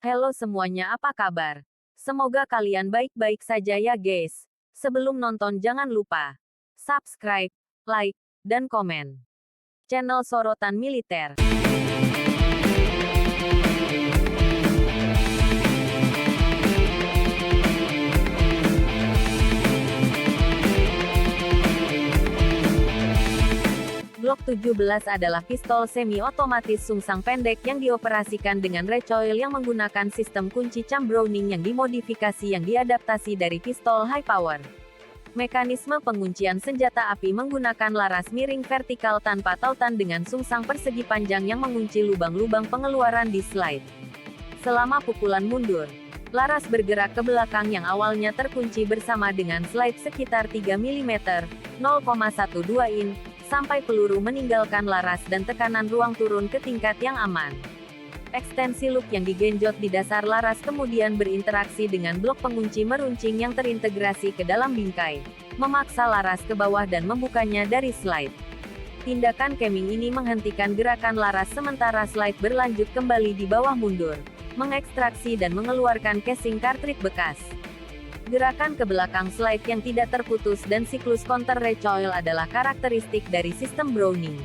Halo semuanya, apa kabar? Semoga kalian baik-baik saja ya guys. Sebelum nonton jangan lupa subscribe, like, dan komen channel Sorotan Militer. Glock 17 adalah pistol semi-otomatis sungsang pendek yang dioperasikan dengan recoil yang menggunakan sistem kunci cam Browning yang dimodifikasi yang diadaptasi dari pistol high power. Mekanisme penguncian senjata api menggunakan laras miring vertikal tanpa tautan dengan sungsang persegi panjang yang mengunci lubang-lubang pengeluaran di slide. Selama pukulan mundur, laras bergerak ke belakang yang awalnya terkunci bersama dengan slide sekitar 3 mm, 0,12 in, sampai peluru meninggalkan laras dan tekanan ruang turun ke tingkat yang aman. Ekstensi loop yang digenjot di dasar laras kemudian berinteraksi dengan blok pengunci meruncing yang terintegrasi ke dalam bingkai, memaksa laras ke bawah dan membukanya dari slide. Tindakan keming ini menghentikan gerakan laras sementara slide berlanjut kembali di bawah mundur, mengekstraksi dan mengeluarkan casing kartrid bekas. Gerakan ke belakang slide yang tidak terputus dan siklus counter recoil adalah karakteristik dari sistem Browning.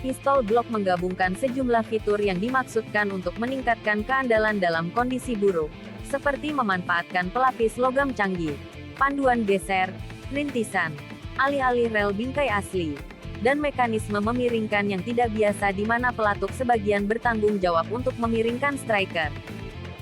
Pistol Glock menggabungkan sejumlah fitur yang dimaksudkan untuk meningkatkan keandalan dalam kondisi buruk, seperti memanfaatkan pelapis logam canggih, panduan geser, rintisan, alih-alih rel bingkai asli, dan mekanisme memiringkan yang tidak biasa di mana pelatuk sebagian bertanggung jawab untuk memiringkan striker.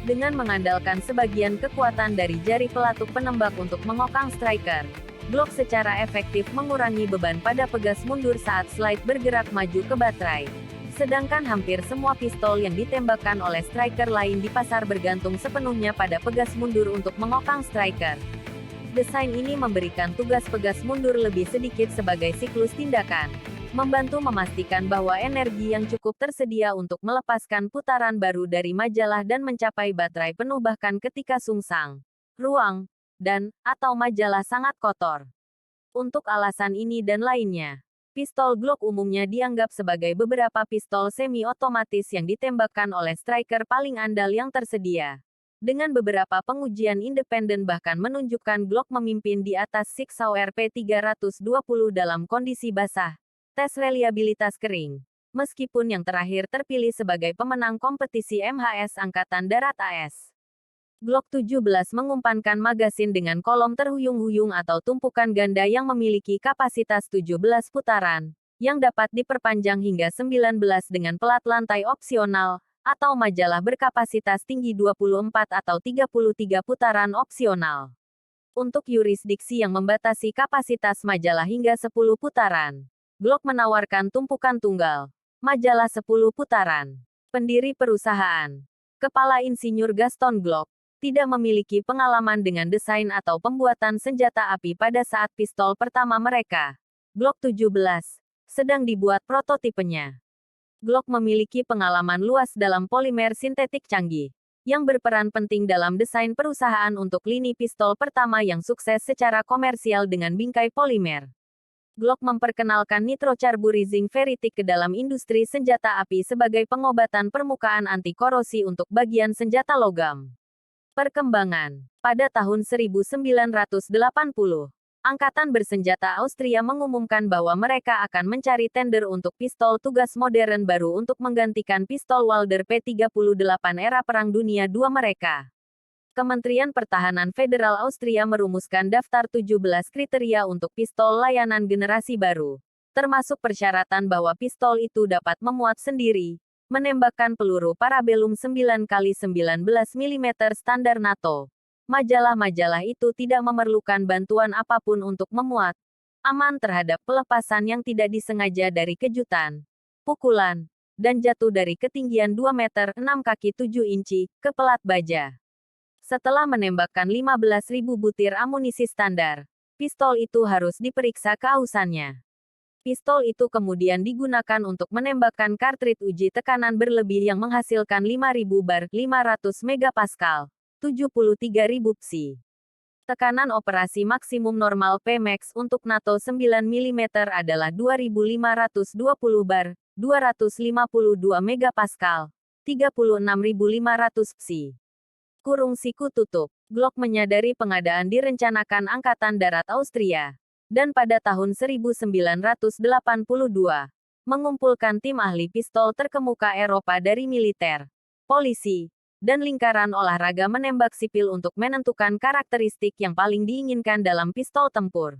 Dengan mengandalkan sebagian kekuatan dari jari pelatuk penembak untuk mengokang striker, Glock secara efektif mengurangi beban pada pegas mundur saat slide bergerak maju ke baterai. Sedangkan hampir semua pistol yang ditembakkan oleh striker lain di pasar bergantung sepenuhnya pada pegas mundur untuk mengokang striker. Desain ini memberikan tugas pegas mundur lebih sedikit sebagai siklus tindakan, membantu memastikan bahwa energi yang cukup tersedia untuk melepaskan putaran baru dari majalah dan mencapai baterai penuh bahkan ketika sungsang, ruang, atau majalah sangat kotor. Untuk alasan ini dan lainnya, pistol Glock umumnya dianggap sebagai beberapa pistol semi-otomatis yang ditembakkan oleh striker paling andal yang tersedia. Dengan beberapa pengujian independen bahkan menunjukkan Glock memimpin di atas Sig Sauer P320 dalam kondisi basah. Tes reliabilitas kering. Meskipun yang terakhir terpilih sebagai pemenang kompetisi MHS Angkatan Darat AS. Glock 17 mengumpankan magasin dengan kolom terhuyung-huyung atau tumpukan ganda yang memiliki kapasitas 17 putaran, yang dapat diperpanjang hingga 19 dengan pelat lantai opsional, atau majalah berkapasitas tinggi 24 atau 33 putaran opsional. Untuk yurisdiksi yang membatasi kapasitas majalah hingga 10 putaran, Glock menawarkan tumpukan tunggal, majalah 10 putaran. Pendiri perusahaan, Kepala Insinyur Gaston Glock, tidak memiliki pengalaman dengan desain atau pembuatan senjata api pada saat pistol pertama mereka, Glock 17, sedang dibuat prototipenya. Glock memiliki pengalaman luas dalam polimer sintetik canggih, yang berperan penting dalam desain perusahaan untuk lini pistol pertama yang sukses secara komersial dengan bingkai polimer. Glock memperkenalkan nitrocarburizing ferritic ke dalam industri senjata api sebagai pengobatan permukaan anti-korosi untuk bagian senjata logam. Perkembangan. Pada tahun 1980, Angkatan Bersenjata Austria mengumumkan bahwa mereka akan mencari tender untuk pistol tugas modern baru untuk menggantikan pistol Walther P38 era Perang Dunia II mereka. Kementerian Pertahanan Federal Austria merumuskan daftar 17 kriteria untuk pistol layanan generasi baru, termasuk persyaratan bahwa pistol itu dapat memuat sendiri, menembakkan peluru parabellum 9x19 mm standar NATO. Majalah-majalah itu tidak memerlukan bantuan apapun untuk memuat, aman terhadap pelepasan yang tidak disengaja dari kejutan, pukulan, dan jatuh dari ketinggian 2 meter 6 kaki 7 inci ke pelat baja. Setelah menembakkan 15.000 butir amunisi standar, pistol itu harus diperiksa keausannya. Pistol itu kemudian digunakan untuk menembakkan kartrid uji tekanan berlebih yang menghasilkan 5.000 bar 500 megapascal, 73.000 psi. Tekanan operasi maksimum normal Pmax untuk NATO 9 mm adalah 2.520 bar, 252 megapascal, 36.500 psi. Kurung siku tutup. Glock menyadari pengadaan direncanakan Angkatan Darat Austria. Dan pada tahun 1982, mengumpulkan tim ahli pistol terkemuka Eropa dari militer, polisi, dan lingkaran olahraga menembak sipil untuk menentukan karakteristik yang paling diinginkan dalam pistol tempur.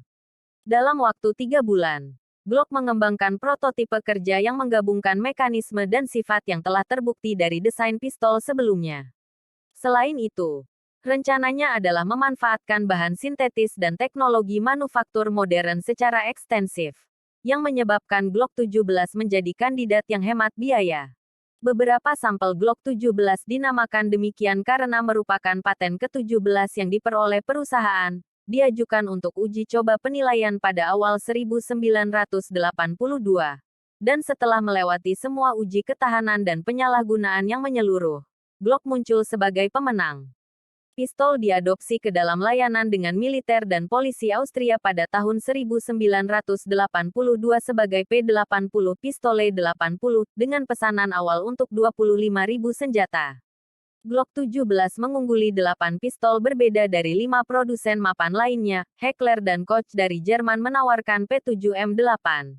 Dalam waktu 3 bulan, Glock mengembangkan prototipe kerja yang menggabungkan mekanisme dan sifat yang telah terbukti dari desain pistol sebelumnya. Selain itu, rencananya adalah memanfaatkan bahan sintetis dan teknologi manufaktur modern secara ekstensif, yang menyebabkan Glock 17 menjadi kandidat yang hemat biaya. Beberapa sampel Glock 17 dinamakan demikian karena merupakan paten ke-17 yang diperoleh perusahaan, diajukan untuk uji coba penilaian pada awal 1982, dan setelah melewati semua uji ketahanan dan penyalahgunaan yang menyeluruh, Glock muncul sebagai pemenang. Pistol diadopsi ke dalam layanan dengan militer dan polisi Austria pada tahun 1982 sebagai P80 Pistole 80 dengan pesanan awal untuk 25.000 senjata. Glock 17 mengungguli 8 pistol berbeda dari 5 produsen mapan lainnya. Heckler dan Koch dari Jerman menawarkan P7M8.